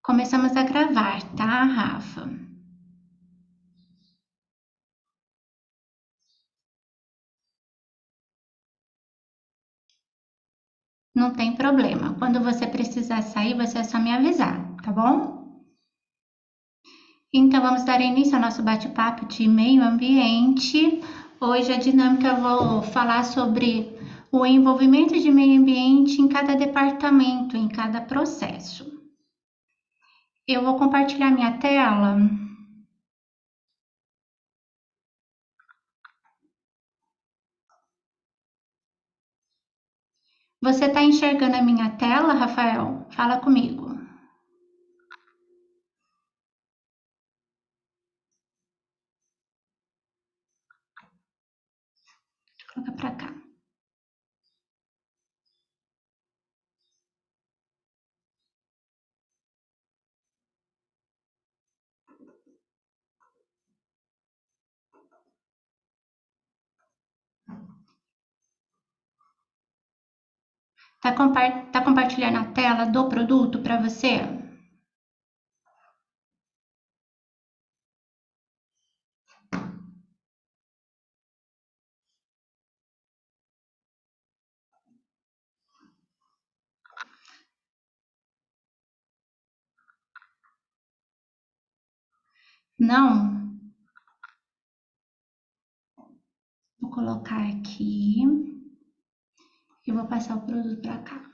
Começamos a gravar, tá, Rafa? Não tem problema. Quando você precisar sair, você é só me avisar, tá bom? Então, vamos dar início ao nosso bate-papo de meio ambiente. Hoje a dinâmica eu vou falar sobre o envolvimento de meio ambiente em cada departamento, em cada processo. Eu vou compartilhar minha tela. Você está enxergando a minha tela, Rafael? Fala comigo. Coloca para cá. Tá compartilhando a tela do produto para você? Não? Vou colocar aqui e vou passar o produto para cá.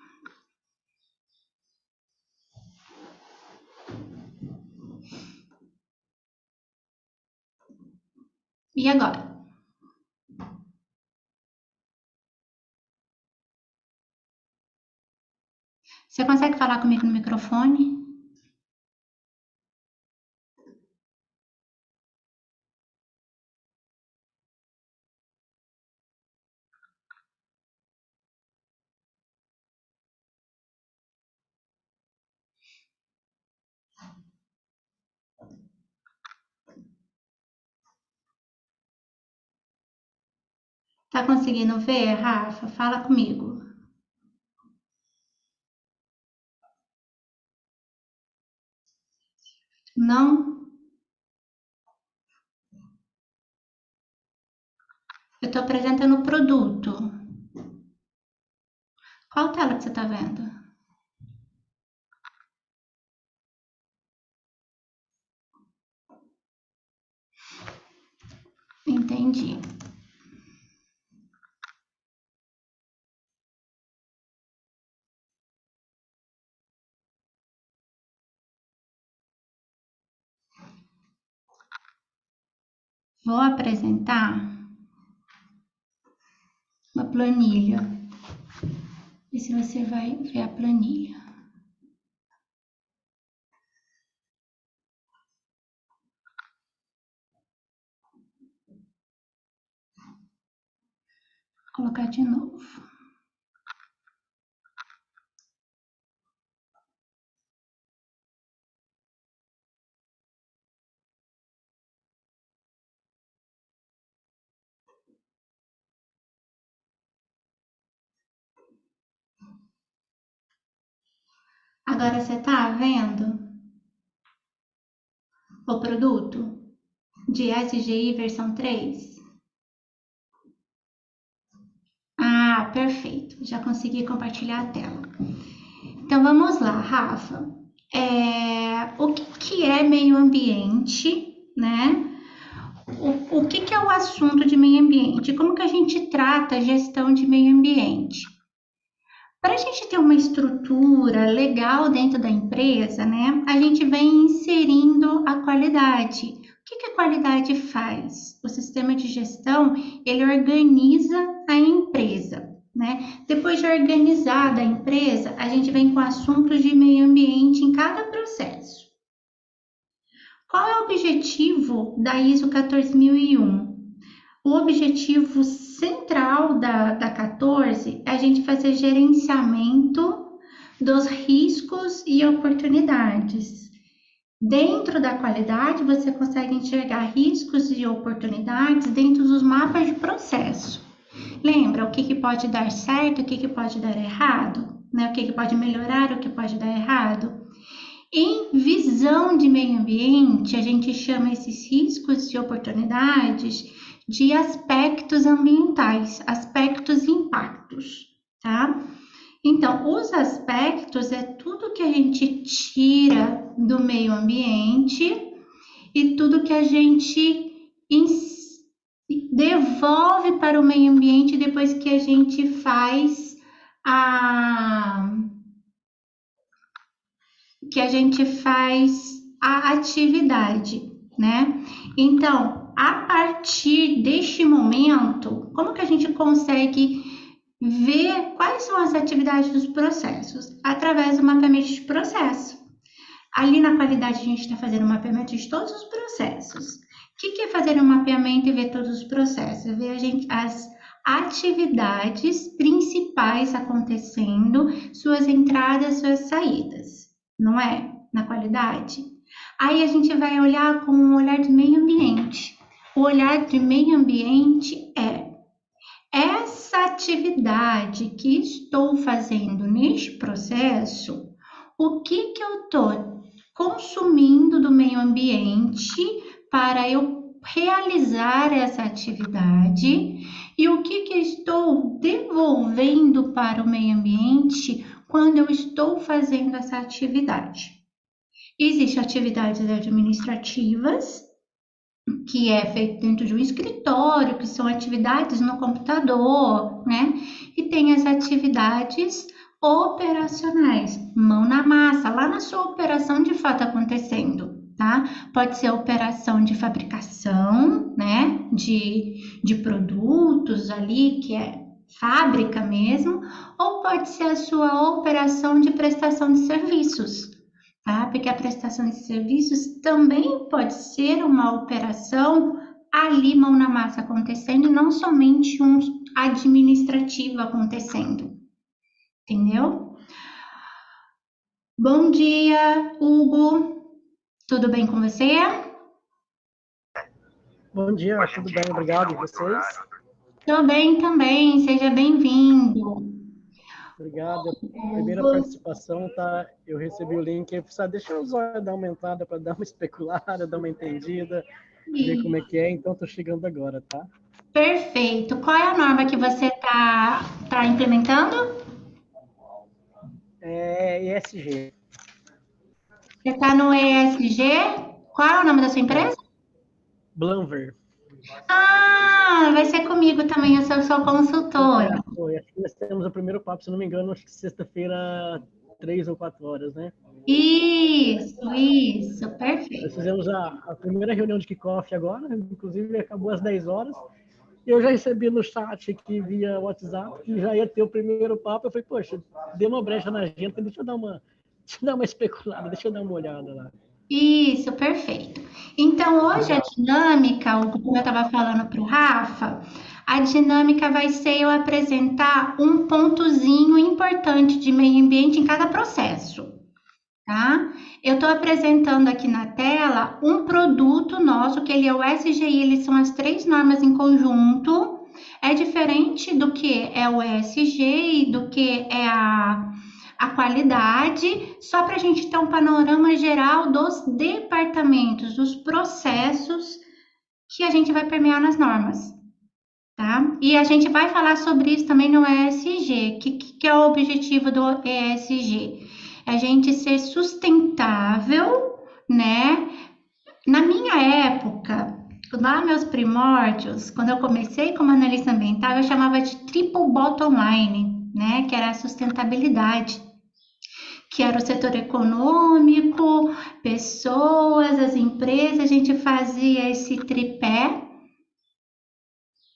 E agora? Você consegue falar comigo no microfone? Tá conseguindo ver, Rafa? Fala comigo. Não? Eu estou apresentando o produto. Qual tela que você está vendo? Entendi. Vou apresentar uma planilha. E se você vai ver a planilha. Vou colocar de novo. Agora você tá vendo o produto de SGI versão 3? Ah, perfeito. Já consegui compartilhar a tela. Então vamos lá, Rafa. O que é meio ambiente, né? O que é o assunto de meio ambiente? Como que a gente trata a gestão de meio ambiente? Para a gente ter uma estrutura legal dentro da empresa, né? A gente vem inserindo a qualidade. O que a qualidade faz? O sistema de gestão, ele organiza a empresa, né? Depois de organizada a empresa, a gente vem com assuntos de meio ambiente em cada processo. Qual é o objetivo da ISO 14001? O objetivo central da 14 é a gente fazer gerenciamento dos riscos e oportunidades. Dentro da qualidade, você consegue enxergar riscos e oportunidades dentro dos mapas de processo. Lembra o que pode dar certo, o que pode dar errado, né? O que pode melhorar, o que pode dar errado. Em visão de meio ambiente, a gente chama esses riscos e oportunidades de aspectos ambientais, aspectos e impactos, tá? Então, os aspectos é tudo que a gente tira do meio ambiente e tudo que a gente devolve para o meio ambiente depois que a gente faz a a atividade, né? Então, a partir deste momento, como que a gente consegue ver quais são as atividades dos processos? Através do mapeamento de processo. Ali na qualidade, a gente está fazendo um mapeamento de todos os processos. O que é fazer um mapeamento e ver todos os processos? Ver as atividades principais acontecendo, suas entradas, suas saídas, não é? Na qualidade. Aí a gente vai olhar com um olhar de meio ambiente. O olhar de meio ambiente é essa atividade que estou fazendo neste processo, o que eu estou consumindo do meio ambiente para eu realizar essa atividade e o que estou devolvendo para o meio ambiente quando eu estou fazendo essa atividade. Existem atividades administrativas, que é feito dentro de um escritório, que são atividades no computador, né? E tem as atividades operacionais, mão na massa, lá na sua operação de fato acontecendo, tá? Pode ser a operação de fabricação, né? De produtos ali, que é fábrica mesmo, ou pode ser a sua operação de prestação de serviços, tá? Porque a prestação de serviços também pode ser uma operação ali, mão na massa acontecendo, e não somente um administrativo acontecendo, entendeu? Bom dia, Hugo. Tudo bem com você? Bom dia, tudo bem? Obrigado. E vocês? Tô bem também, seja bem-vindo. Obrigado. A primeira participação, tá? Eu recebi o link, eu falei, deixa eu só dar uma entrada para dar uma especulada, dar uma entendida, ver como é que é, então tô chegando agora, tá? Perfeito. Qual é a norma que você tá implementando? É ESG. Você está no ESG? Qual é o nome da sua empresa? Blanver. Ah, vai ser comigo também, eu sou consultora. Foi. Acho que nós temos o primeiro papo, se não me engano, acho que sexta-feira, 3 ou 4 horas, né? Isso, Nós perfeito. fizemos a primeira reunião de kickoff agora, inclusive acabou às 10 horas. Eu já recebi no chat aqui via WhatsApp que já ia ter o primeiro papo. Eu falei, poxa, deu uma brecha na agenda, deixa eu dar uma especulada, deixa eu dar uma olhada lá. Isso, perfeito. Então, hoje a Legal. dinâmica, como eu estava falando para o Rafa, a dinâmica vai ser eu apresentar um pontozinho importante de meio ambiente em cada processo, tá? Eu estou apresentando aqui na tela um produto nosso, que ele é o SGI, eles são as três normas em conjunto. É diferente do que é o ESG e do que é a qualidade, só para a gente ter um panorama geral dos departamentos, dos processos que a gente vai permear nas normas, tá? E a gente vai falar sobre isso também no ESG. Que é o objetivo do ESG? É a gente ser sustentável, né? Na minha época, lá meus primórdios, quando eu comecei como analista ambiental, eu chamava de triple bottom line, né? Que era a sustentabilidade, que era o setor econômico, pessoas, as empresas, a gente fazia esse tripé.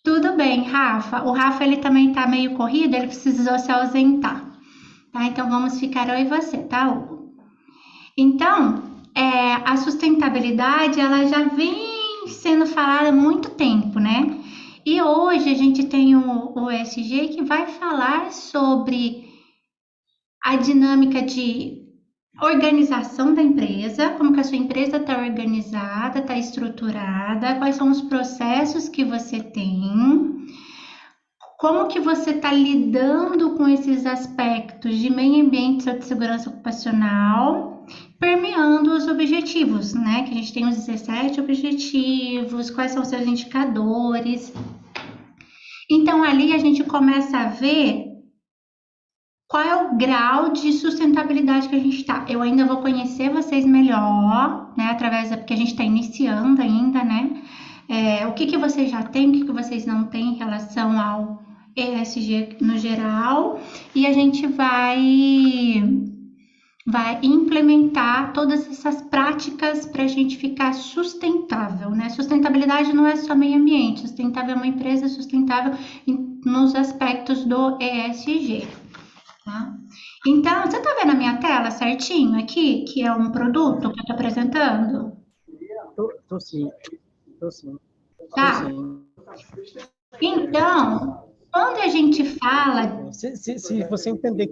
Tudo bem, Rafa. O Rafa ele também tá meio corrido, ele precisou se ausentar, tá? Então vamos ficar eu e você, tá, Hugo? Então, a sustentabilidade ela já vem sendo falada há muito tempo, né? E hoje a gente tem o ESG que vai falar sobre a dinâmica de organização da empresa, como que a sua empresa está organizada, está estruturada, quais são os processos que você tem, como que você está lidando com esses aspectos de meio ambiente e de segurança ocupacional, permeando os objetivos, né? Que a gente tem os 17 objetivos, quais são os seus indicadores. Então, ali a gente começa a ver qual é o grau de sustentabilidade que a gente está. Eu ainda vou conhecer vocês melhor, né? Porque a gente está iniciando ainda, né? O que vocês já têm, o que vocês não têm em relação ao ESG no geral, e a gente vai implementar todas essas práticas para a gente ficar sustentável, né? Sustentabilidade não é só meio ambiente, sustentável é uma empresa sustentável nos aspectos do ESG, tá? Então, você tá vendo a minha tela certinho aqui, que é um produto que eu tô apresentando? Tô sim, tô sim. Tá? Então, quando a gente fala... Se você entender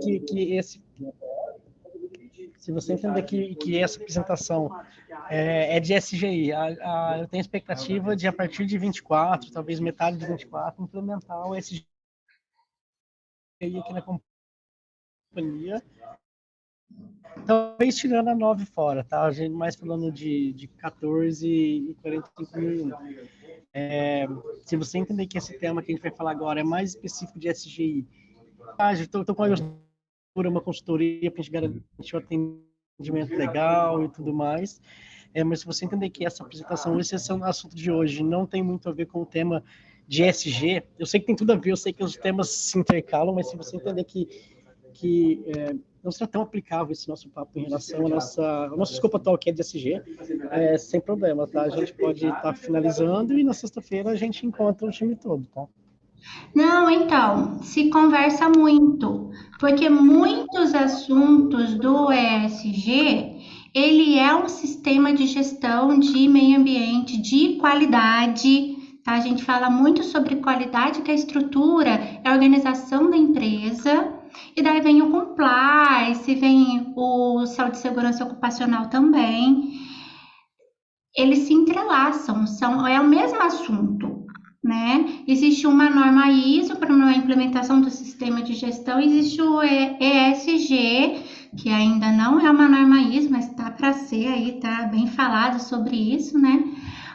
se você entender que essa apresentação é de SGI, eu tenho expectativa de, a partir de 24, talvez metade de 24, implementar o SGI aqui na companhia. Talvez tirando a 9 fora, tá? A gente mais falando de 14 e 45 mil. Se você entender que esse tema que a gente vai falar agora é mais específico de SGI, estou com uma consultoria para a gente garantir o atendimento legal e tudo mais. Mas se você entender que essa apresentação, esse é o assunto de hoje, não tem muito a ver com o tema de ESG, eu sei que tem tudo a ver, eu sei que os temas se intercalam, mas se você entender que não será tão aplicável esse nosso papo em relação ao nosso escopo atual, que é de ESG, sem problema, tá? A gente pode estar finalizando e na sexta-feira a gente encontra o time todo, tá? Não, então, se conversa muito, porque muitos assuntos do ESG, ele é um sistema de gestão de meio ambiente, de qualidade, tá? A gente fala muito sobre qualidade, que a estrutura é a organização da empresa, e daí vem o compliance, vem o saúde e segurança ocupacional também. Eles se entrelaçam, é o mesmo assunto, né? Existe uma norma ISO para uma implementação do sistema de gestão, existe o ESG, que ainda não é uma norma ISO, mas está para ser aí, tá bem falado sobre isso, né?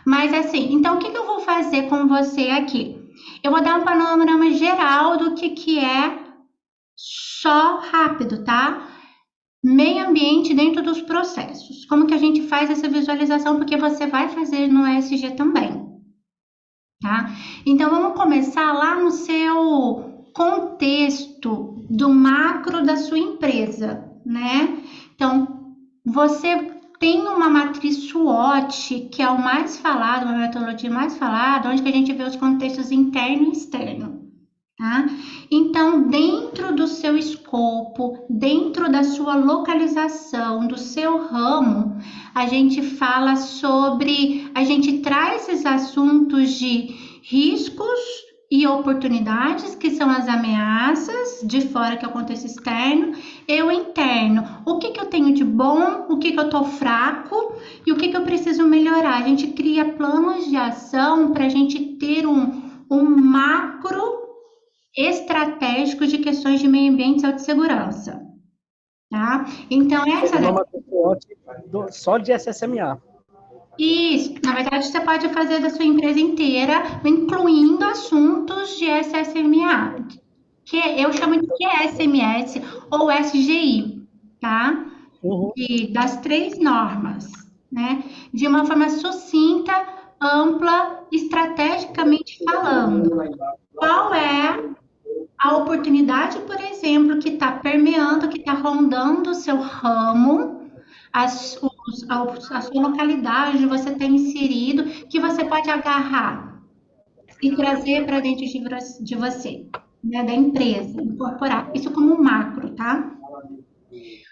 Mas assim, então o que eu vou fazer com você aqui? Eu vou dar um panorama geral do que é, só rápido, tá? Meio ambiente dentro dos processos. Como que a gente faz essa visualização? Porque você vai fazer no ESG também, tá? Então, vamos começar lá no seu contexto do macro da sua empresa, né? Então, você tem uma matriz SWOT, que é o mais falado, uma metodologia mais falada, onde que a gente vê os contextos interno e externo. Tá? Então, dentro do seu escopo, dentro da sua localização, do seu ramo, a gente fala a gente traz esses assuntos de riscos e oportunidades, que são as ameaças de fora, que é o contexto externo, e o interno. O que eu tenho de bom, o que eu estou fraco e o que eu preciso melhorar. A gente cria planos de ação para a gente ter um macro estratégico de questões de meio ambiente e saúde e segurança, tá? Então, só de SSMA. Isso, na verdade, você pode fazer da sua empresa inteira, incluindo assuntos de SSMA, que eu chamo de QSMS ou SGI, tá? Das 3 normas, né? De uma forma sucinta, ampla, estrategicamente falando. Qual é a oportunidade, por exemplo, que está permeando, que está rondando o seu ramo, a sua localidade onde você está inserido, que você pode agarrar e trazer para dentro de você, né, da empresa, incorporar. Isso como um macro, tá?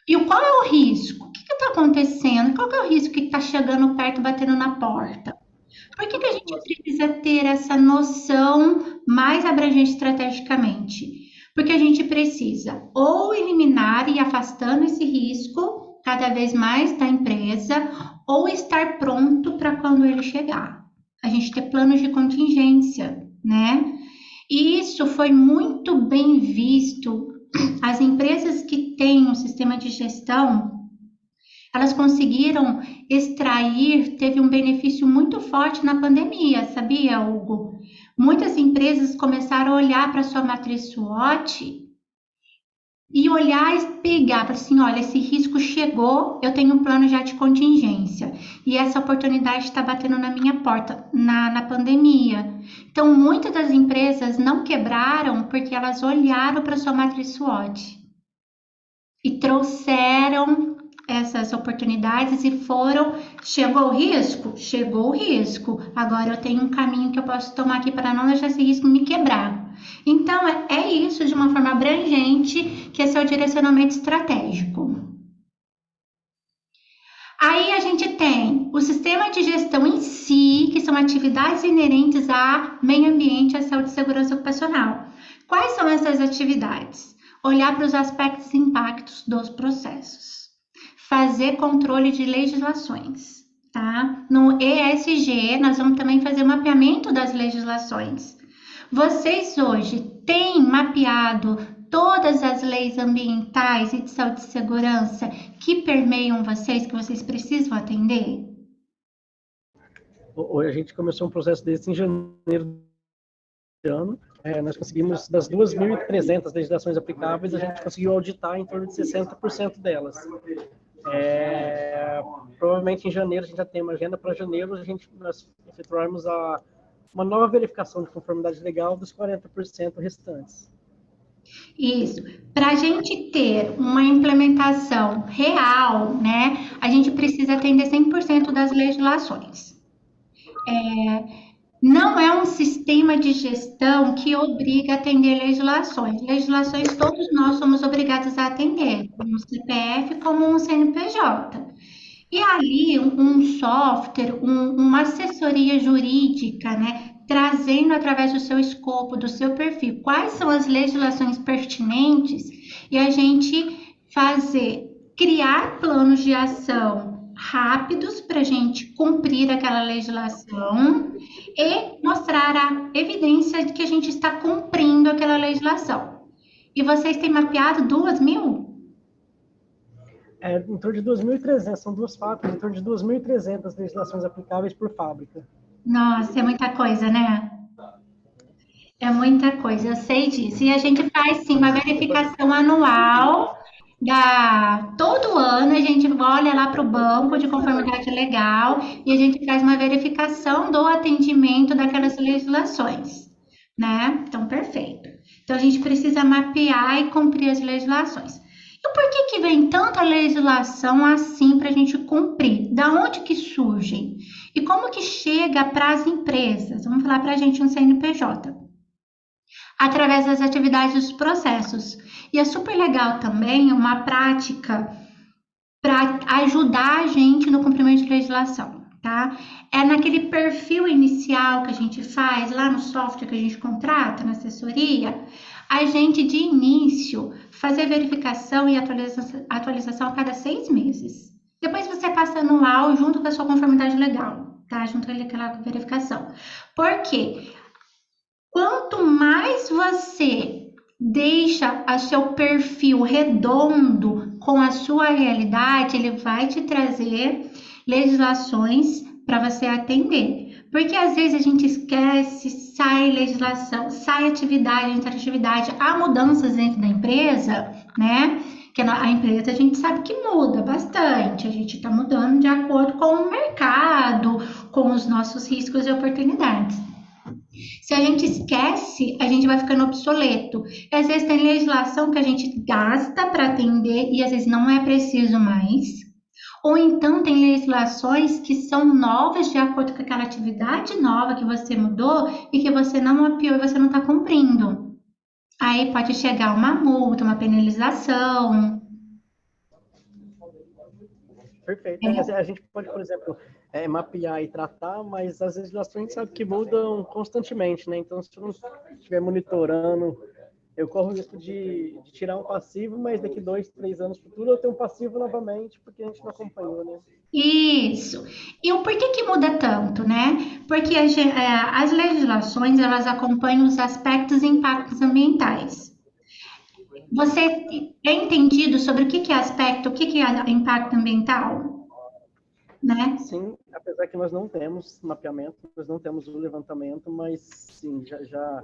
E qual é o risco? O que está acontecendo? Qual que é o risco que está chegando perto, batendo na porta? Por que a gente precisa ter essa noção mais abrangente estrategicamente? Porque a gente precisa ou eliminar e ir afastando esse risco cada vez mais da empresa, ou estar pronto para quando ele chegar. A gente ter planos de contingência, né? E isso foi muito bem visto. As empresas que têm um sistema de gestão, Elas conseguiram extrair, teve um benefício muito forte na pandemia, sabia, Hugo? Muitas empresas começaram a olhar para a sua matriz SWOT e olhar e pegar, para assim, olha, esse risco chegou, eu tenho um plano já de contingência e essa oportunidade está batendo na minha porta na pandemia. Então, muitas das empresas não quebraram porque elas olharam para sua matriz SWOT e trouxeram essas oportunidades e foram. Chegou o risco? Chegou o risco. Agora eu tenho um caminho que eu posso tomar aqui para não deixar esse risco me quebrar. Então, é isso de uma forma abrangente, que esse é o direcionamento estratégico. Aí a gente tem o sistema de gestão em si, que são atividades inerentes a meio ambiente, à saúde e segurança ocupacional. Quais são essas atividades? Olhar para os aspectos e impactos dos processos. Fazer controle de legislações, tá? No ESG, nós vamos também fazer o mapeamento das legislações. Vocês hoje têm mapeado todas as leis ambientais e de saúde e segurança que permeiam vocês, que vocês precisam atender? Hoje a gente começou um processo desse em janeiro de ano. Nós conseguimos, das 2.300 legislações aplicáveis, a gente conseguiu auditar em torno de 60% delas. Provavelmente em janeiro, a gente já tem uma agenda para janeiro, nós efetuarmos uma nova verificação de conformidade legal dos 40% restantes. Isso. Para a gente ter uma implementação real, né, a gente precisa atender 100% das legislações. Não é um sistema de gestão que obriga a atender legislações. Legislações todos nós somos obrigados a atender, como um CPF, como um CNPJ. E ali um software, uma assessoria jurídica, né, trazendo através do seu escopo, do seu perfil, quais são as legislações pertinentes e a gente criar planos de ação rápidos para a gente cumprir aquela legislação e mostrar a evidência de que a gente está cumprindo aquela legislação. E vocês têm mapeado 2.000? Em torno de 2.300, são duas fábricas, em torno de 2.300 legislações aplicáveis por fábrica. Nossa, é muita coisa, né? É muita coisa, eu sei disso. E a gente faz sim uma verificação anual. Todo ano a gente olha lá para o banco de conformidade legal e a gente faz uma verificação do atendimento daquelas legislações, né? Então, perfeito. Então, a gente precisa mapear e cumprir as legislações. E por que vem tanta legislação assim para a gente cumprir? Da onde que surgem? E como que chega para as empresas? Vamos falar para a gente um CNPJ. Através das atividades dos processos. E é super legal também uma prática para ajudar a gente no cumprimento de legislação, tá? É naquele perfil inicial que a gente faz lá no software que a gente contrata, na assessoria, a gente de início fazer verificação e atualização a cada 6 meses. Depois você passa anual junto com a sua conformidade legal, tá? Junto com aquela verificação. Por quê? Quanto mais você deixa o seu perfil redondo com a sua realidade, ele vai te trazer legislações para você atender. Porque às vezes a gente esquece, sai legislação, sai atividade, interatividade, há mudanças dentro da empresa, né? Que a empresa a gente sabe que muda bastante, a gente está mudando de acordo com o mercado, com os nossos riscos e oportunidades. Se a gente esquece, a gente vai ficando obsoleto. E às vezes tem legislação que a gente gasta para atender e às vezes não é preciso mais. Ou então tem legislações que são novas de acordo com aquela atividade nova que você mudou e que você não mapeou e você não está cumprindo. Aí pode chegar uma multa, uma penalização. Perfeito. A gente pode, por exemplo, mapear e tratar, mas as legislações sabe que mudam constantemente, né? Então, se eu não estiver monitorando, eu corro o risco de tirar um passivo, mas daqui 2, 3 anos futuro eu tenho um passivo novamente, porque a gente não acompanhou, né? Isso. E o porquê que muda tanto, né? Porque as legislações, elas acompanham os aspectos e impactos ambientais. Você é entendido sobre o que que é aspecto, o que que é impacto ambiental, né? Sim, apesar que nós não temos mapeamento, nós não temos o levantamento, mas sim, já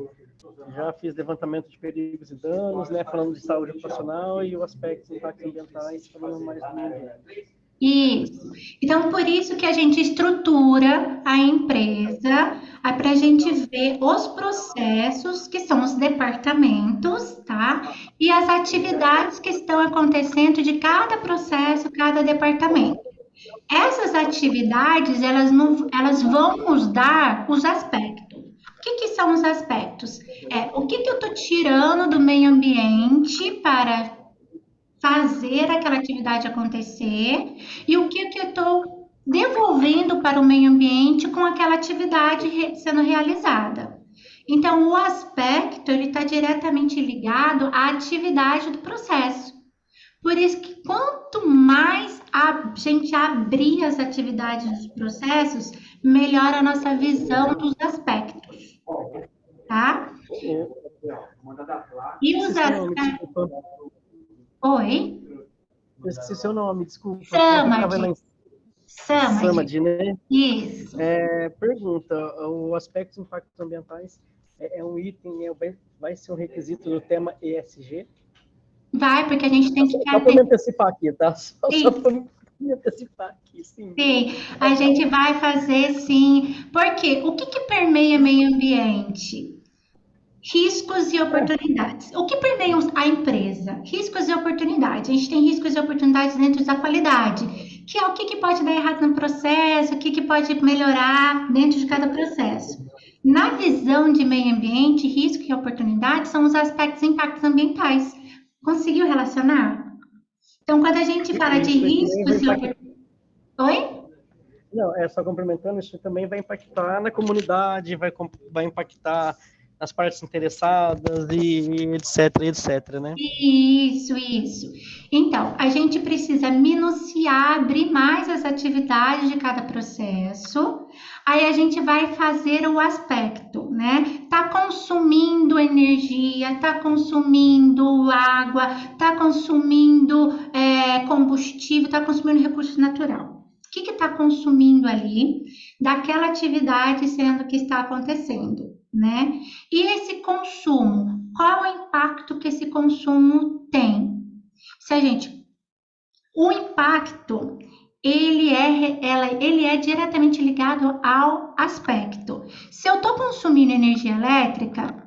fiz levantamento de perigos e danos, né, falando de saúde ocupacional e o aspecto de impactos ambientais, falando mais do meio ambiente. Isso. Então, por isso que a gente estrutura a empresa para a gente ver os processos, que são os departamentos, tá? E as atividades que estão acontecendo de cada processo, cada departamento. Essas atividades, elas vão nos dar os aspectos. O que que são os aspectos? O que que eu estou tirando do meio ambiente para fazer aquela atividade acontecer e o que que eu estou devolvendo para o meio ambiente com aquela atividade sendo realizada. Então, o aspecto ele está diretamente ligado à atividade do processo. Por isso que quanto mais a gente abrir as atividades dos processos, melhor a nossa visão dos aspectos, tá? E os aspectos. Oi? Eu esqueci seu nome, desculpa. Samad. Samad, né? Isso. Pergunta, o aspecto dos impactos ambientais é um item, vai ser um requisito do tema ESG? Vai, porque a gente tem que Só para me antecipar aqui, tá? Só para me antecipar aqui, sim. Sim, a gente vai fazer sim. Porque o que que permeia meio ambiente? Riscos e oportunidades. O que permeia a empresa? Riscos e oportunidades. A gente tem riscos e oportunidades dentro da qualidade, que é o que que pode dar errado no processo, o que que pode melhorar dentro de cada processo. Na visão de meio ambiente, risco e oportunidade são os aspectos impactos ambientais. Conseguiu relacionar? Então, quando a gente fala de riscos e oportunidades. Oi? Não, só complementando, isso também vai impactar na comunidade, vai impactar nas partes interessadas e etc, né? Isso. Então, a gente precisa minuciar, abrir mais as atividades de cada processo. Aí a gente vai fazer o aspecto, né? Tá consumindo energia, tá consumindo água, tá consumindo combustível, tá consumindo recurso natural. O que está consumindo ali daquela atividade sendo que está acontecendo, né? E esse consumo, qual o impacto que esse consumo tem? O impacto ele é diretamente ligado ao aspecto. Se eu estou consumindo energia elétrica,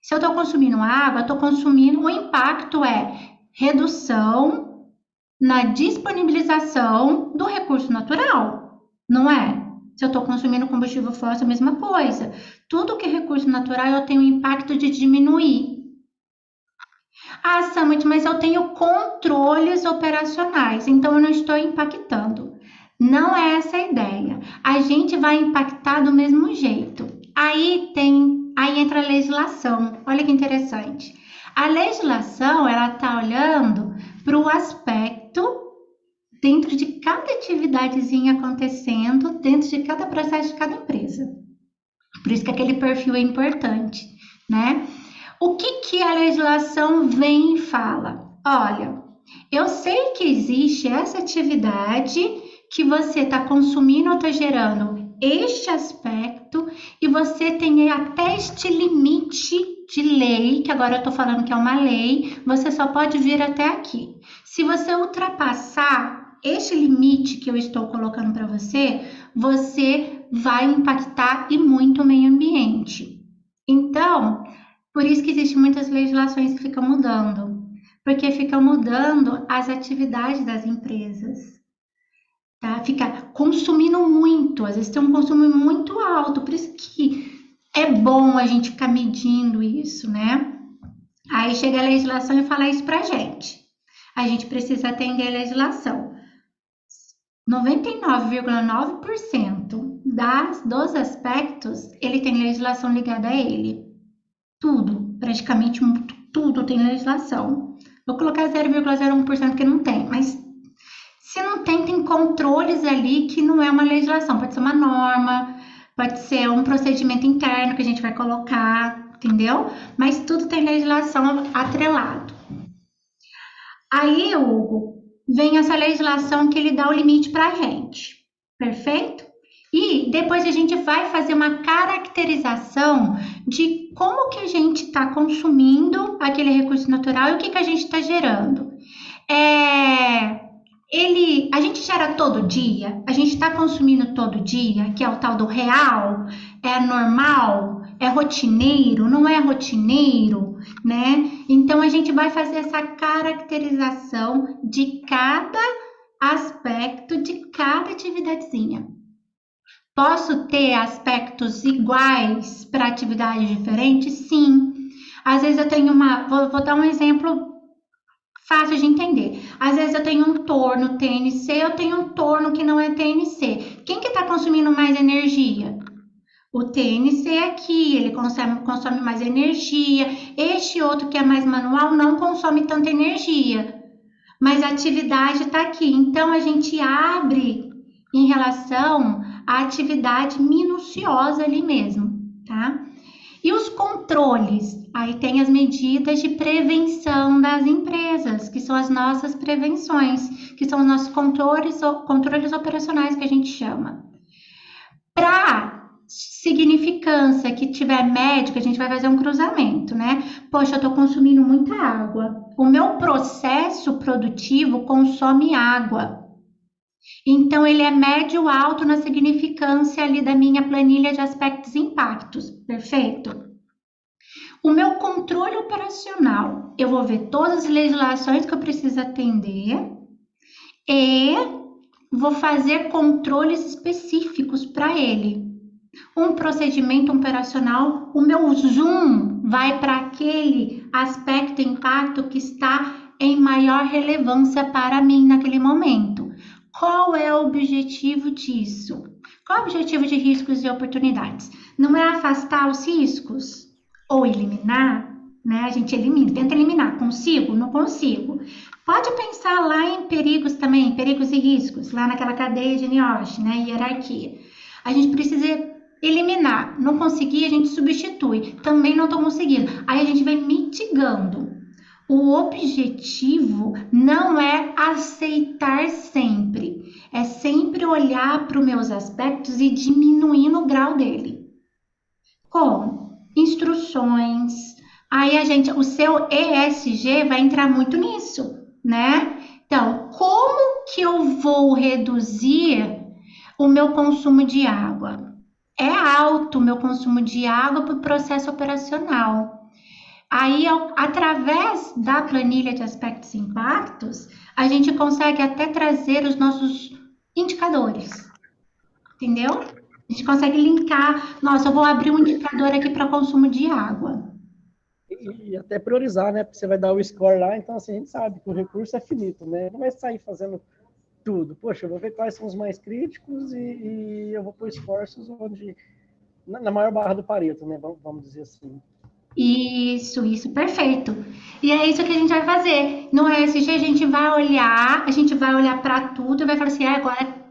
se eu estou consumindo água, estou consumindo, o impacto é redução na disponibilização do recurso natural, não é? Se eu estou consumindo combustível fóssil, a mesma coisa. Tudo que é recurso natural, eu tenho o impacto de diminuir. Ah, Samit, mas eu tenho controles operacionais, então eu não estou impactando. Não é essa a ideia. A gente vai impactar do mesmo jeito. Aí entra a legislação. Olha que interessante. A legislação, ela está olhando para o aspecto dentro de cada atividadezinha acontecendo, dentro de cada processo de cada empresa. Por isso que aquele perfil é importante, né? O que que a legislação vem e fala? Olha, eu sei que existe essa atividade que você está consumindo ou está gerando este aspecto e você tem até este limite de lei, que agora eu estou falando que é uma lei, você só pode vir até aqui. Se você ultrapassar este limite que eu estou colocando para você, você vai impactar e muito o meio ambiente. Então, por isso que existem muitas legislações que ficam mudando, porque ficam mudando as atividades das empresas, tá? Fica consumindo muito, às vezes tem um consumo muito alto, por isso que é bom a gente ficar medindo isso, né? Aí chega a legislação e fala isso pra gente. A gente precisa atender a legislação. 99,9% dos aspectos, ele tem legislação ligada a ele. Tudo, praticamente tudo tem legislação. Vou colocar 0,01% que não tem, mas se não tem, tem controles ali que não é uma legislação. Pode ser uma norma, pode ser um procedimento interno que a gente vai colocar, entendeu? Mas tudo tem legislação atrelado. Aí, Hugo, vem essa legislação que ele dá o limite para a gente, perfeito? E depois a gente vai fazer uma caracterização de como que a gente está consumindo aquele recurso natural e o que que a gente está gerando. É, a gente gera todo dia, a gente está consumindo todo dia, que é o tal do real, é normal, é rotineiro, não é rotineiro, né? Então a gente vai fazer essa caracterização de cada aspecto de cada atividadezinha. Posso ter aspectos iguais para atividades diferentes? Sim. Às vezes eu tenho vou dar um exemplo fácil de entender. Às vezes eu tenho um torno TNC, eu tenho um torno que não é TNC. Quem que está consumindo mais energia? O TNC aqui, ele consome mais energia. Este outro que é mais manual não consome tanta energia. Mas a atividade está aqui. Então a gente abre em relação à atividade minuciosa ali mesmo, tá? E os controles? Aí tem as medidas de prevenção das empresas, que são as nossas prevenções, que são os nossos controles operacionais que a gente chama. Para significância que tiver médico, a gente vai fazer um cruzamento, né? Poxa, eu estou consumindo muita água. O meu processo produtivo consome água. Então, ele é médio alto na significância ali da minha planilha de aspectos e impactos. Perfeito? O meu controle operacional, eu vou ver todas as legislações que eu preciso atender e vou fazer controles específicos para ele. Um procedimento operacional, o meu zoom vai para aquele aspecto e impacto que está em maior relevância para mim naquele momento. Qual é o objetivo disso? Qual é o objetivo de riscos e oportunidades? Não é afastar os riscos ou eliminar, né? A gente elimina, tenta eliminar. Consigo? Não consigo. Pode pensar lá em perigos também, perigos e riscos, lá naquela cadeia de NIOSH, né? Hierarquia. A gente precisa eliminar. Não conseguir, a gente substitui. Também não estou conseguindo. Aí a gente vai mitigando. O objetivo não é aceitar sempre, é sempre olhar para os meus aspectos e diminuindo o grau dele. Como? Instruções. Aí o seu ESG vai entrar muito nisso, né? Então, como que eu vou reduzir o meu consumo de água? É alto o meu consumo de água para o processo operacional. Aí, através da planilha de aspectos e impactos, a gente consegue até trazer os nossos indicadores, entendeu? A gente consegue linkar, nossa, eu vou abrir um indicador aqui para consumo de água. E até priorizar, né? Porque você vai dar o score lá, então assim, a gente sabe que o recurso é finito, né? Não vai sair fazendo tudo. Poxa, eu vou ver quais são os mais críticos e eu vou pôr esforços onde na maior barra do Pareto, né? Vamos dizer assim. Isso, perfeito. E é isso que a gente vai fazer. No ESG a gente vai olhar para tudo e vai falar assim, agora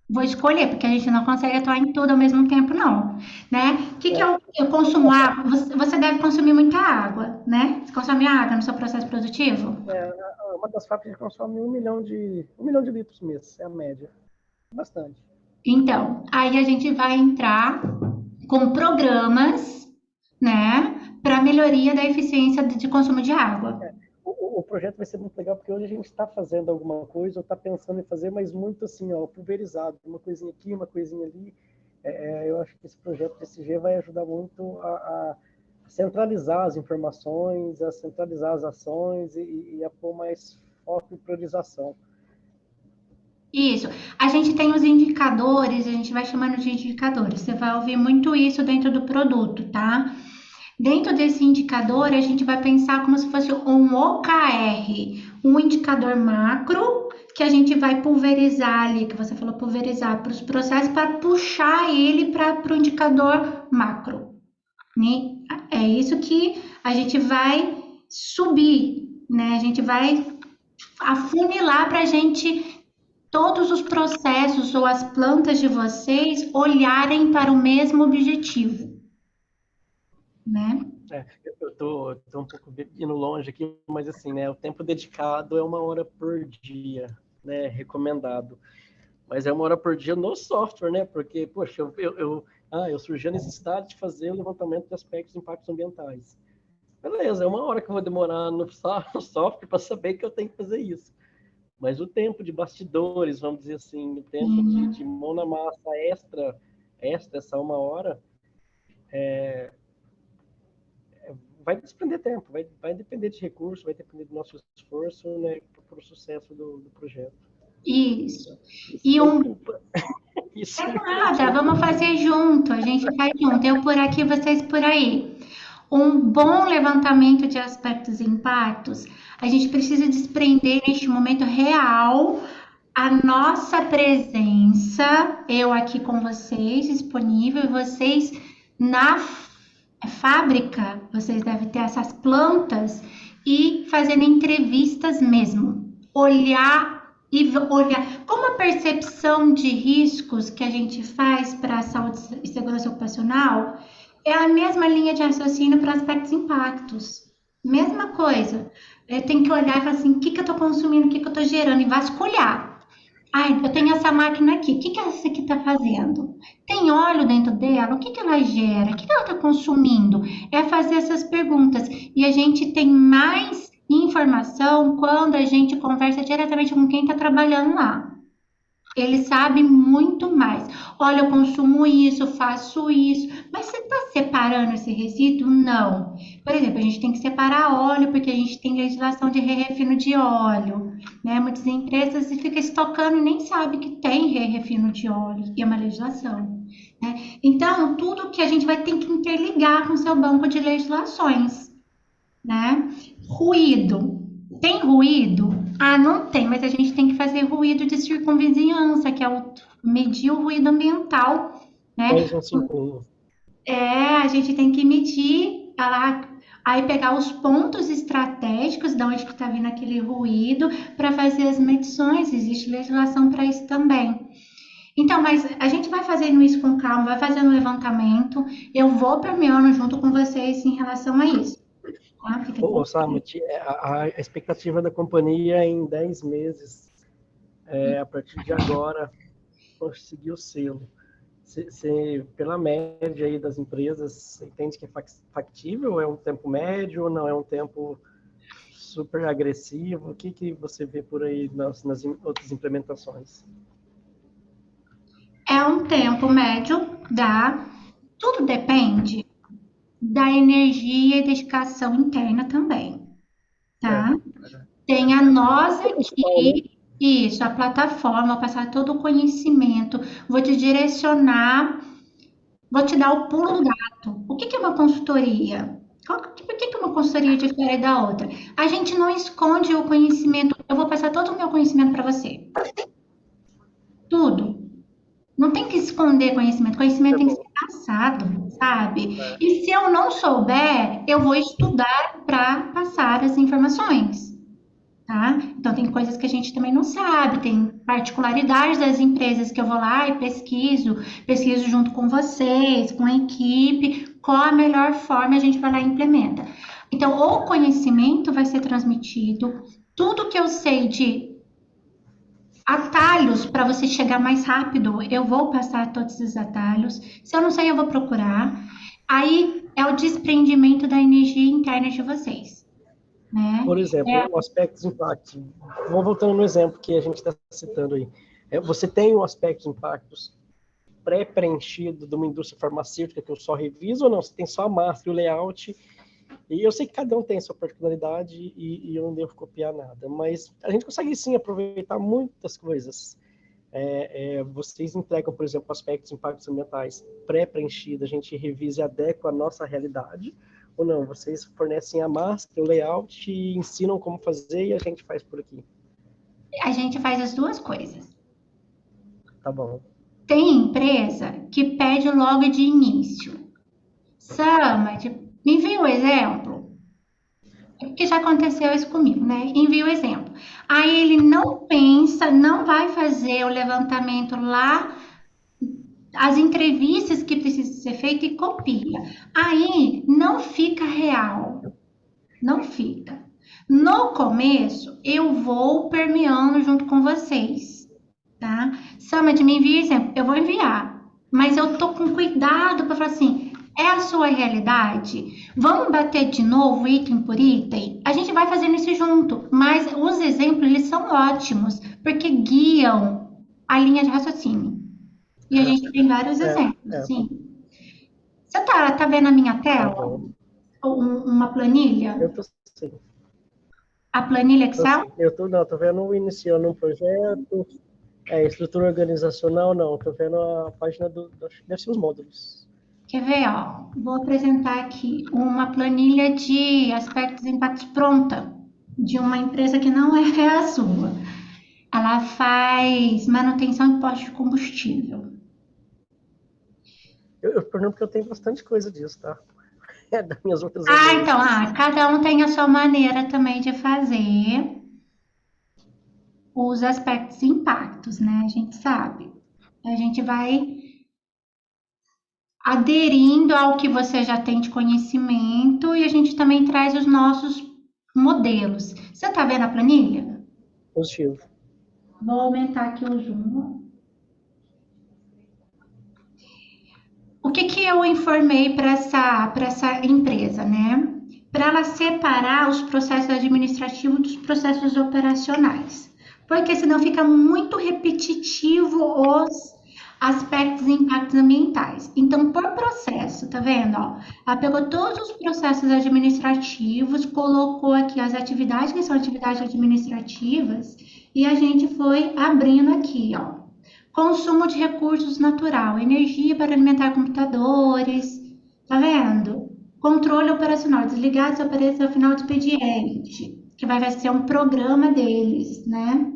vou escolher, porque a gente não consegue atuar em tudo ao mesmo tempo, não, né? O que que eu consumo água? Você deve consumir muita água, né? Você consome água no seu processo produtivo? Uma das fábricas consome 1 milhão de litros mês, é a média. Bastante. Então, aí a gente vai entrar com programas, né, para melhoria da eficiência de consumo de água. O projeto vai ser muito legal, porque hoje a gente está fazendo alguma coisa, ou está pensando em fazer, mas muito assim, ó, pulverizado. Uma coisinha aqui, uma coisinha ali. Eu acho que esse projeto de SG vai ajudar muito a centralizar as informações, a centralizar as ações e a pôr mais foco e priorização. Isso. A gente tem os indicadores, a gente vai chamando de indicadores. Você vai ouvir muito isso dentro do produto, tá? Dentro desse indicador, a gente vai pensar como se fosse um OKR, um indicador macro que a gente vai pulverizar ali, que você falou pulverizar para os processos para puxar ele para o indicador macro, né? É isso que a gente vai subir, né? A gente vai afunilar para a gente todos os processos ou as plantas de vocês olharem para o mesmo objetivo, né? Eu tô um pouco indo longe aqui, mas assim, né, o tempo dedicado é 1 hora por dia, né, recomendado. Mas é 1 hora por dia no software, né, porque, poxa, eu surgi a necessidade de fazer o levantamento de aspectos de impactos ambientais. Beleza, é 1 hora que eu vou demorar no software para saber que eu tenho que fazer isso. Mas o tempo de bastidores, vamos dizer assim, o tempo de mão na massa extra essa 1 hora, vai desprender tempo, vai depender de recurso, vai depender do nosso esforço, né, para o sucesso do projeto. Isso. Isso E me um culpa. Isso É me culpa. nada, vamos fazer junto, a gente faz junto, eu por aqui, vocês por aí. Um bom levantamento de aspectos e impactos, a gente precisa desprender neste momento real a nossa presença, eu aqui com vocês, disponível, e vocês na fábrica, vocês devem ter essas plantas e fazendo entrevistas mesmo, olhar como a percepção de riscos que a gente faz para a saúde e segurança ocupacional é a mesma linha de raciocínio para aspectos impactos. Mesma coisa. Eu tenho que olhar e falar assim, o que eu estou consumindo, o que eu estou gerando, e vasculhar. Ai, eu tenho essa máquina aqui, o que essa aqui está fazendo? Tem óleo dentro dela? O que ela gera? O que ela está consumindo? É fazer essas perguntas. E a gente tem mais informação quando a gente conversa diretamente com quem está trabalhando lá. Ele sabe muito mais. Olha, eu consumo isso, faço isso. Mas você está separando esse resíduo? Não. Por exemplo, a gente tem que separar óleo porque a gente tem legislação de refino de óleo, né? Muitas empresas ficam estocando e nem sabem que tem refino de óleo e é uma legislação, né? Então, tudo que a gente vai ter que interligar com o seu banco de legislações, né? Ruído. Tem ruído? Ah, não tem, mas a gente tem que fazer ruído de circunvizinhança, que é medir o ruído ambiental, né? 251. A gente tem que medir, aí pegar os pontos estratégicos de onde que está vindo aquele ruído para fazer as medições. Existe legislação para isso também. Então, mas a gente vai fazendo isso com calma, vai fazendo levantamento. Eu vou permeando junto com vocês em relação a isso. Ô, Samit, a expectativa da companhia é em 10 meses, a partir de agora, conseguir o selo. Pela média aí das empresas, você entende que é factível? É um tempo médio ou não? É um tempo super agressivo? O que você vê por aí nas outras implementações? É um tempo médio, tudo depende da energia e dedicação interna também, tá? Tem a nós aqui, isso, a plataforma, passar todo o conhecimento, vou te direcionar, vou te dar o pulo do gato. O que é uma consultoria? Por que uma consultoria difere da outra? A gente não esconde o conhecimento, eu vou passar todo o meu conhecimento para você. Tudo. Não tem que esconder conhecimento, conhecimento tem que ser passado, sabe? E se eu não souber, eu vou estudar para passar as informações, tá? Então tem coisas que a gente também não sabe, tem particularidades das empresas que eu vou lá e pesquiso junto com vocês, com a equipe, qual a melhor forma a gente vai lá e implementa. Então, o conhecimento vai ser transmitido, tudo que eu sei de atalhos para você chegar mais rápido, eu vou passar todos esses atalhos. Se eu não sei, eu vou procurar. Aí é o desprendimento da energia interna de vocês, né? Por exemplo, o aspecto de impacto. Vou voltando no exemplo que a gente está citando aí. Você tem o aspecto de impactos pré-preenchido de uma indústria farmacêutica que eu só reviso ou não? Você tem só a master e o layout. E eu sei que cada um tem a sua particularidade e eu não devo copiar nada, mas a gente consegue sim aproveitar muitas coisas. Vocês entregam, por exemplo, aspectos de impactos ambientais pré-preenchidos, a gente revisa e adequa a nossa realidade, ou não? Vocês fornecem a master, o layout, e ensinam como fazer e a gente faz por aqui. A gente faz as duas coisas. Tá bom. Tem empresa que pede logo de início. Sama, me envia o exemplo. Porque já aconteceu isso comigo, né? Envia o exemplo. Aí ele não pensa, não vai fazer o levantamento lá as entrevistas que precisam ser feitas e copia. Aí não fica real, não fica. No começo, eu vou permeando junto com vocês, tá? Samad, me envia exemplo, eu vou enviar, mas eu tô com cuidado para falar assim, é a sua realidade? Vamos bater de novo, item por item? A gente vai fazendo isso junto, mas os exemplos, eles são ótimos, porque guiam a linha de raciocínio. E a gente tem vários exemplos, sim. Você tá vendo a minha tela? Uma planilha? Eu tô sim. A planilha Excel? Tô vendo iniciando um projeto, estrutura organizacional, não, tô vendo a página deve ser os módulos. Quer ver, ó? Vou apresentar aqui uma planilha de aspectos e impactos pronta, de uma empresa que não é a sua. Ela faz manutenção e posto de combustível. Eu pergunto porque eu tenho bastante coisa disso, tá? Das minhas outras Então, cada um tem a sua maneira também de fazer os aspectos e impactos, né? A gente sabe. A gente vai aderindo ao que você já tem de conhecimento e a gente também traz os nossos modelos. Você está vendo a planilha? Positivo. Vou aumentar aqui o zoom. O que eu informei para essa empresa, né? Para ela separar os processos administrativos dos processos operacionais. Porque senão fica muito repetitivo os aspectos e impactos ambientais. Então, por processo, tá vendo? Ó, ela pegou todos os processos administrativos, colocou aqui as atividades que são atividades administrativas e a gente foi abrindo aqui, ó. Consumo de recursos natural, energia para alimentar computadores, tá vendo? Controle operacional, desligar essa aparelhos ao final do expediente, que vai ser um programa deles, né?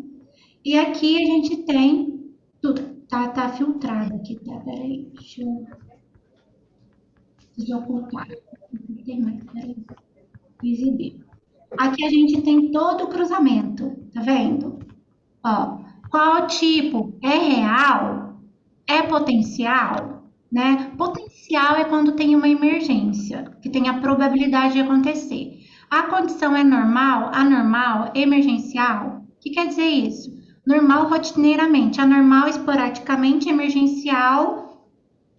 E aqui a gente tem tudo. Tá filtrado aqui, tá? Peraí, deixa eu desocultar. Não tem mais, peraí. Exibir. Aqui a gente tem todo o cruzamento, tá vendo? Ó, qual tipo? É real? É potencial? Né? Potencial é quando tem uma emergência, que tem a probabilidade de acontecer. A condição é normal, anormal, emergencial? O que quer dizer isso? Normal rotineiramente, anormal esporadicamente, emergencial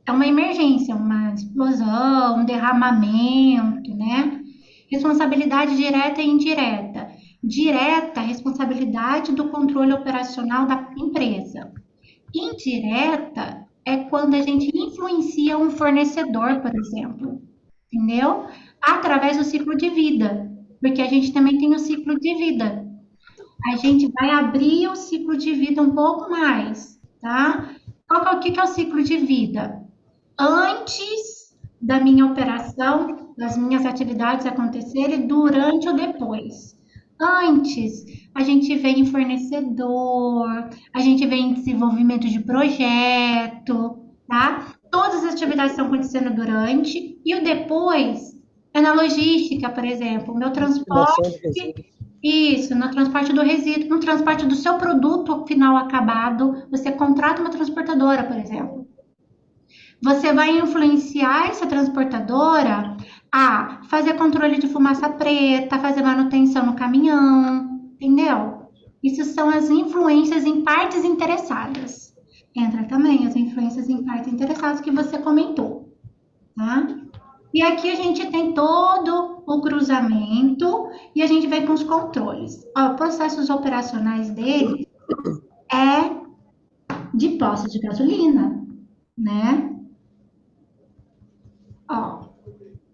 é uma emergência, uma explosão, um derramamento, né? Responsabilidade direta e indireta. Direta, responsabilidade do controle operacional da empresa. Indireta é quando a gente influencia um fornecedor, por exemplo, entendeu? Através do ciclo de vida, porque a gente também tem o ciclo de vida. A gente vai abrir o ciclo de vida um pouco mais, tá? O que é o ciclo de vida? Antes da minha operação, das minhas atividades acontecerem, durante ou depois. Antes, a gente vê em fornecedor, a gente vê em desenvolvimento de projeto, tá? Todas as atividades estão acontecendo durante, e o depois é na logística, por exemplo, o meu transporte. Isso, no transporte do resíduo, no transporte do seu produto final acabado, você contrata uma transportadora, por exemplo. Você vai influenciar essa transportadora a fazer controle de fumaça preta, fazer manutenção no caminhão, entendeu? Isso são as influências em partes interessadas. Entra também as influências em partes interessadas que você comentou, tá? E aqui a gente tem todo o cruzamento e a gente vem com os controles. Ó, processos operacionais dele é de poço de gasolina, né? Ó,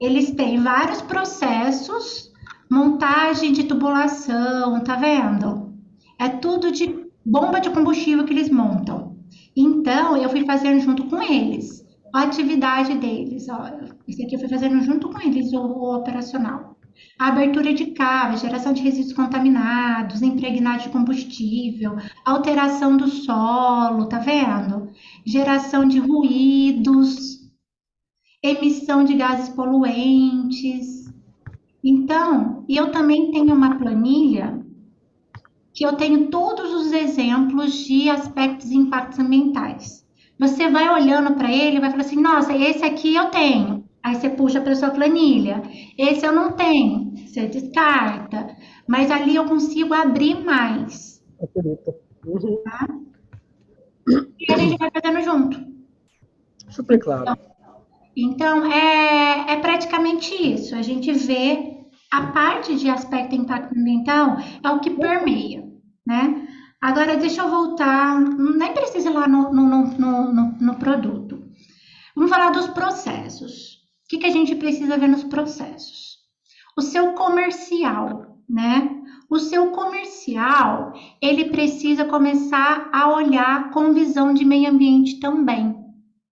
eles têm vários processos, montagem de tubulação, tá vendo? É tudo de bomba de combustível que eles montam. Então, eu fui fazendo junto com eles a atividade deles. Ó, esse aqui eu fui fazendo junto com eles o operacional. A abertura de cava, geração de resíduos contaminados, impregnado de combustível, alteração do solo, tá vendo? Geração de ruídos, emissão de gases poluentes. Então, e eu também tenho uma planilha que eu tenho todos os exemplos de aspectos e impactos ambientais. Você vai olhando para ele e vai falar assim, nossa, esse aqui eu tenho. Aí você puxa para sua planilha. Esse eu não tenho. Você descarta. Mas ali eu consigo abrir mais. Acredito. Uhum. E a gente vai fazendo junto. Super claro. Então, é praticamente isso. A gente vê a parte de aspecto impacto ambiental é o que permeia, né? Agora, deixa eu voltar, nem precisa ir lá no produto. Vamos falar dos processos. O que a gente precisa ver nos processos? O seu comercial, né? O seu comercial, ele precisa começar a olhar com visão de meio ambiente também,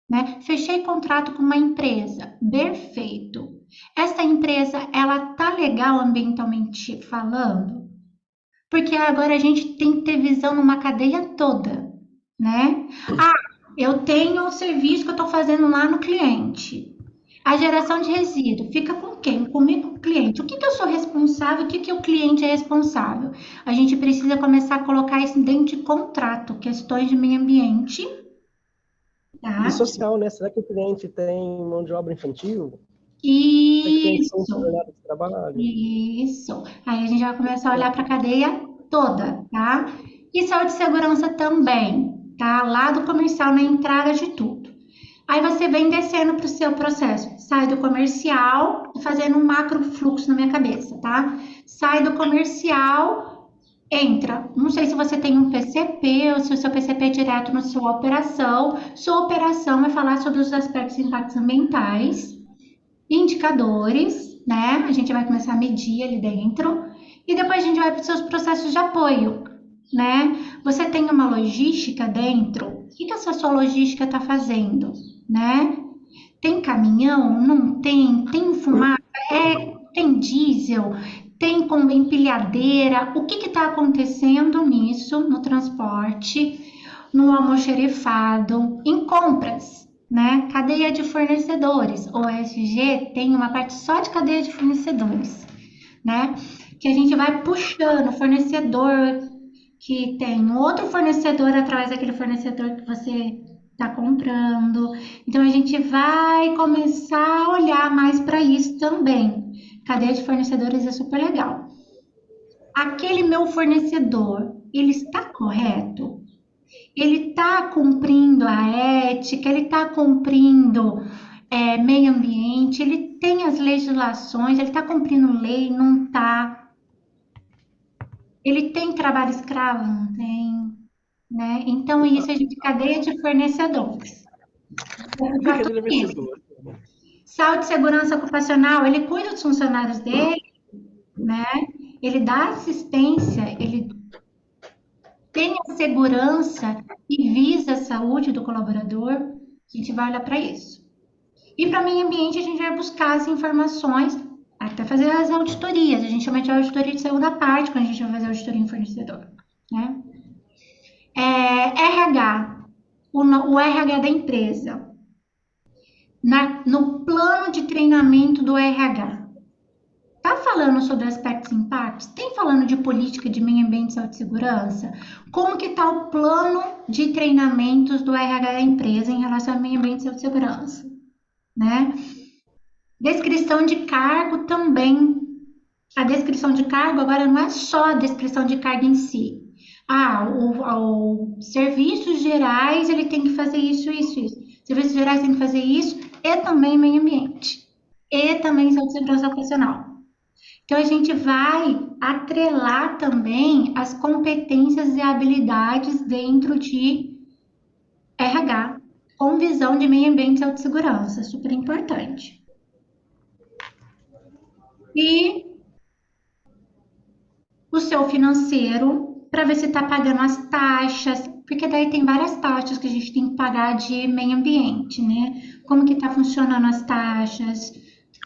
né? Fechei contrato com uma empresa, perfeito. Essa empresa, ela tá legal ambientalmente falando? Porque agora a gente tem que ter visão numa cadeia toda, né? Ah, eu tenho o serviço que eu estou fazendo lá no cliente. A geração de resíduo fica com quem? Comigo, com o cliente. O que que eu sou responsável? O que que o cliente é responsável? A gente precisa começar a colocar isso dentro de contrato, questões de meio ambiente, E tá? social, né? Será que o cliente tem mão de obra infantil? Será que o cliente tem Isso, jornada de trabalho? isso. Aí a gente vai começar a olhar para a cadeia toda, tá? E saúde e segurança também, tá? Lá do comercial, na entrada de tudo. Aí você vem descendo para o seu processo. Sai do comercial, fazendo um macro fluxo na minha cabeça, tá? Sai do comercial, entra. Não sei se você tem um PCP ou se o seu PCP é direto na sua operação. Sua operação vai falar sobre os aspectos de impactos ambientais, indicadores, né? A gente vai começar a medir ali dentro. E depois a gente vai para os seus processos de apoio, né? Você tem uma logística dentro. O que essa sua logística está fazendo, né? Tem caminhão? Não tem? Tem fumaça? Tem diesel? Tem com empilhadeira? O que está acontecendo nisso no transporte, no almoxerifado, em compras, né? Cadeia de fornecedores. O ESG tem uma parte só de cadeia de fornecedores, né? Que a gente vai puxando fornecedor que tem outro fornecedor através daquele fornecedor que você está comprando. Então a gente vai começar a olhar mais para isso também. Cadeia de fornecedores é super legal. Aquele meu fornecedor, ele está correto? Ele está cumprindo a ética? Ele está cumprindo meio ambiente? Ele tem as legislações? Ele está cumprindo lei? Não está? Ele tem trabalho escravo? Não tem? Né? Então, isso é de cadeia de fornecedores. E a Para tudo cadeira isso. vencedora? Saúde e segurança ocupacional, ele cuida dos funcionários dele, né? Ele dá assistência, ele tem a segurança e visa a saúde do colaborador. A gente vai olhar para isso. E para meio ambiente, a gente vai buscar as informações, até fazer as auditorias. A gente chama de auditoria de segunda parte, quando a gente vai fazer auditoria em fornecedor, né? RH, o RH da empresa. No plano de treinamento do RH. Tá falando sobre aspectos e impactos? Tem falando de política de meio ambiente, saúde e segurança? Como que está o plano de treinamentos do RH da empresa em relação ao meio ambiente, saúde e segurança? Né? Descrição de cargo também. A descrição de cargo agora não é só a descrição de cargo em si. O serviços gerais ele tem que fazer isso, isso, isso. Serviços gerais tem que fazer isso e também meio ambiente. E também saúde e segurança ocupacional. Então, a gente vai atrelar também as competências e habilidades dentro de RH, com visão de meio ambiente e saúde e segurança, super importante. E o seu financeiro, para ver se está pagando as taxas, porque daí tem várias taxas que a gente tem que pagar de meio ambiente, né? Como que está funcionando as taxas,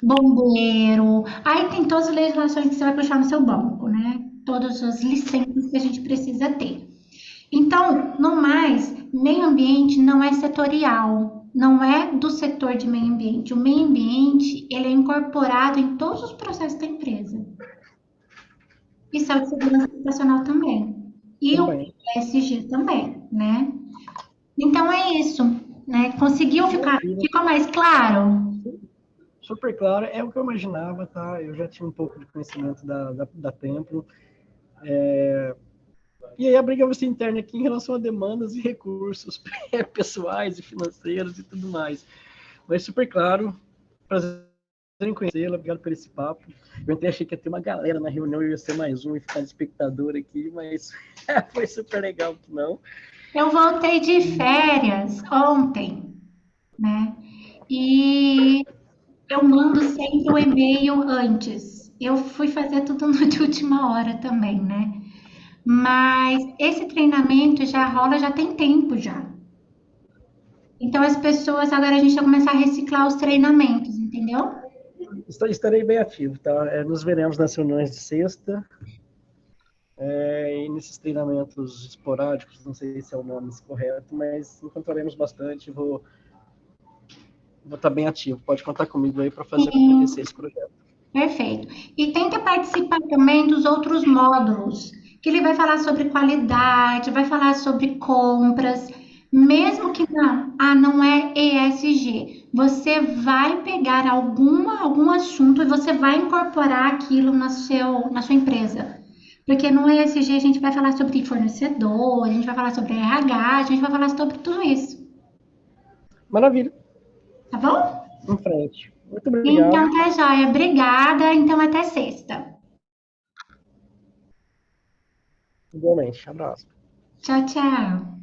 bombeiro, aí tem todas as legislações que você vai puxar no seu banco, né? Todas as licenças que a gente precisa ter. Então, no mais, meio ambiente não é setorial, não é do setor de meio ambiente. O meio ambiente, ele é incorporado em todos os processos da empresa. E saúde e segurança ocupacional também. E o Também. ESG também, né? Então é isso. né? Conseguiu ficar, Maravilha. ficou mais claro? Super claro, é o que eu imaginava, tá? Eu já tinha um pouco de conhecimento da Templo. E aí a briga vai ser interna aqui em relação a demandas e recursos pessoais e financeiros e tudo mais. Mas super claro, prazer em conhecê-la, obrigado por esse papo. Eu até achei que ia ter uma galera na reunião, eu ia ser mais um e ficar de espectador aqui, mas foi super legal que não. Eu voltei de férias ontem, né? E eu mando sempre o e-mail antes. Eu fui fazer tudo de última hora também, né? Mas esse treinamento já rola, já tem tempo já. Então as pessoas, agora a gente vai começar a reciclar os treinamentos, entendeu? Estarei bem ativo, tá? Nos veremos nas reuniões de sexta, e nesses treinamentos esporádicos, não sei se é o nome correto, mas encontraremos bastante, vou estar bem ativo. Pode contar comigo aí para fazer acontecer Sim, esse projeto. perfeito. E tenta participar também dos outros módulos, que ele vai falar sobre qualidade, vai falar sobre compras, mesmo que não é ESG. Você vai pegar algum assunto e você vai incorporar aquilo na sua empresa. Porque no ESG a gente vai falar sobre fornecedor, a gente vai falar sobre RH, a gente vai falar sobre tudo isso, Maravilha, tá bom? em frente. Muito Então obrigado. tá joia. Obrigada. Então até sexta. Igualmente. Abraço. Tchau, tchau.